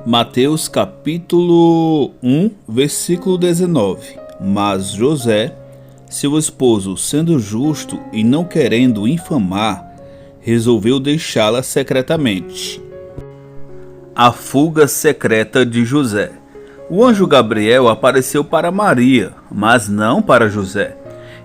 Mateus capítulo 1, versículo 19. Mas José, seu esposo, sendo justo e não querendo infamar, resolveu deixá-la secretamente. A fuga secreta de José. O anjo Gabriel apareceu para Maria, mas não para José.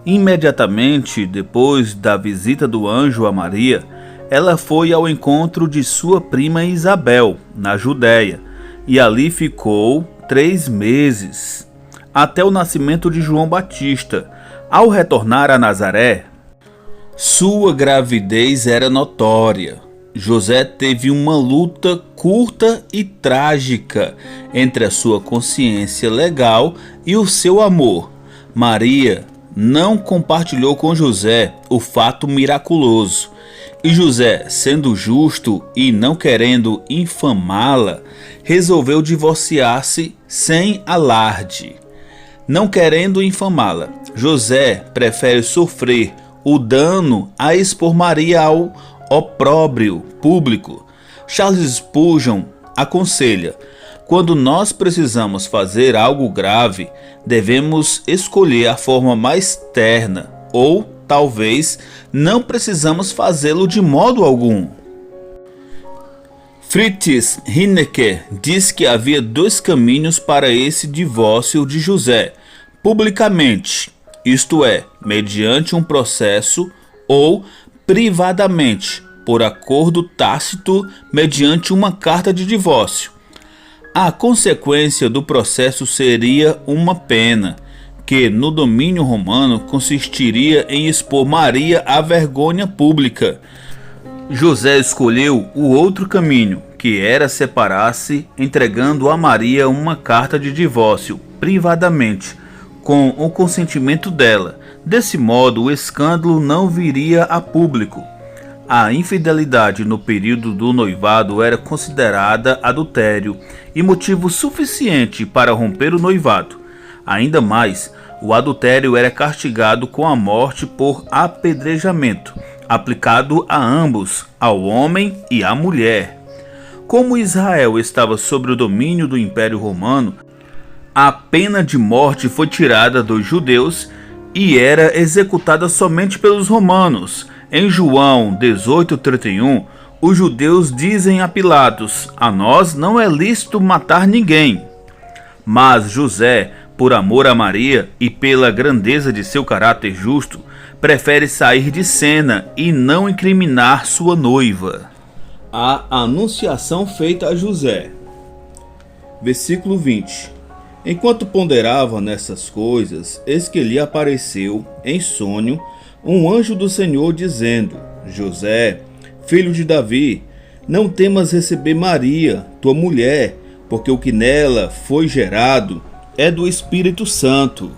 Imediatamente depois da visita do anjo a Maria, ela foi ao encontro de sua prima Isabel, na Judéia, e ali ficou 3 meses, até o nascimento de João Batista. Ao retornar a Nazaré, sua gravidez era notória. José teve uma luta curta e trágica entre a sua consciência legal e o seu amor. Maria não compartilhou com José o fato miraculoso, e José, sendo justo e não querendo infamá-la, resolveu divorciar-se sem alarde. Não querendo infamá-la, José prefere sofrer o dano a expor Maria ao opróbrio público. Charles Spurgeon aconselha: quando nós precisamos fazer algo grave, devemos escolher a forma mais terna, ou talvez não precisamos fazê-lo de modo algum. Friedrich Heinecke diz que havia 2 caminhos para esse divórcio de José: publicamente, isto é, mediante um processo, ou privadamente, por acordo tácito, mediante uma carta de divórcio. A consequência do processo seria uma pena, que no domínio romano consistiria em expor Maria à vergonha pública. José escolheu o outro caminho, que era separar-se, entregando a Maria uma carta de divórcio, privadamente, com o consentimento dela. Desse modo, o escândalo não viria a público. A infidelidade no período do noivado era considerada adultério e motivo suficiente para romper o noivado. Ainda mais, o adultério era castigado com a morte por apedrejamento, aplicado a ambos, ao homem e à mulher. Como Israel estava sob o domínio do Império Romano, a pena de morte foi tirada dos judeus e era executada somente pelos romanos. Em João 18:31, os judeus dizem a Pilatos: a nós não é lícito matar ninguém. Mas José, por amor a Maria e pela grandeza de seu caráter justo, prefere sair de cena e não incriminar sua noiva. A anunciação feita a José. Versículo 20. Enquanto ponderava nessas coisas, eis que lhe apareceu, em sonho, um anjo do Senhor, dizendo: José, filho de Davi, não temas receber Maria, tua mulher, porque o que nela foi gerado é do Espírito Santo.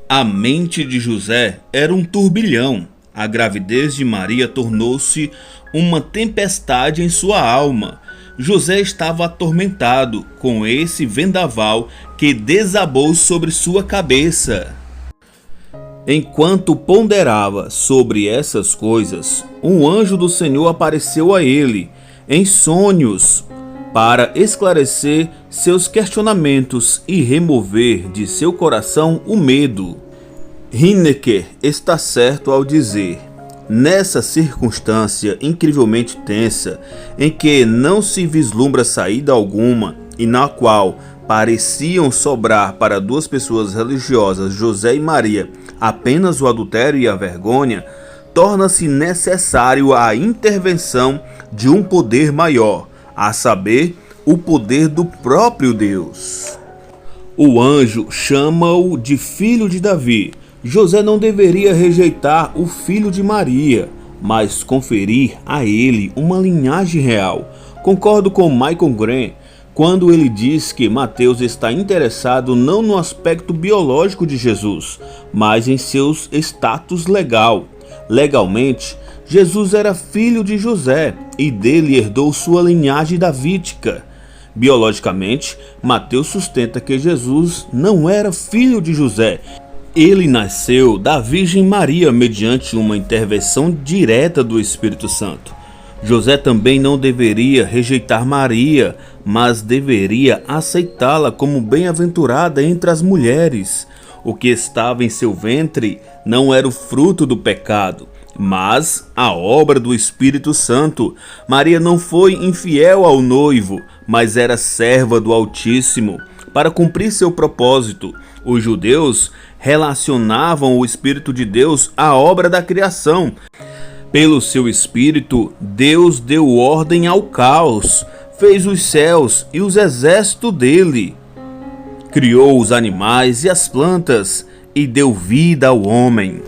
A mente de José era um turbilhão. A gravidez de Maria tornou-se uma tempestade em sua alma. José estava atormentado com esse vendaval que desabou sobre sua cabeça. Enquanto ponderava sobre essas coisas, um anjo do Senhor apareceu a ele, em sonhos, para esclarecer seus questionamentos e remover de seu coração o medo. Heinecke está certo ao dizer: nessa circunstância incrivelmente tensa, em que não se vislumbra saída alguma e na qual pareciam sobrar para 2 pessoas religiosas, José e Maria, apenas o adultério e a vergonha, torna-se necessário a intervenção de um poder maior, a saber, o poder do próprio Deus. O anjo chama-o de filho de Davi. José não deveria rejeitar o filho de Maria, mas conferir a ele uma linhagem real. Concordo com Michael Green quando ele diz que Mateus está interessado não no aspecto biológico de Jesus, mas em seu status legal. Legalmente, Jesus era filho de José e dele herdou sua linhagem davídica. Biologicamente, Mateus sustenta que Jesus não era filho de José. Ele nasceu da Virgem Maria mediante uma intervenção direta do Espírito Santo. José também não deveria rejeitar Maria, mas deveria aceitá-la como bem-aventurada entre as mulheres. O que estava em seu ventre não era o fruto do pecado, mas a obra do Espírito Santo. Maria não foi infiel ao noivo, mas era serva do Altíssimo. Para cumprir seu propósito, os judeus relacionavam o Espírito de Deus à obra da criação. Pelo seu Espírito, Deus deu ordem ao caos, fez os céus e os exércitos dele. Criou os animais e as plantas e deu vida ao homem.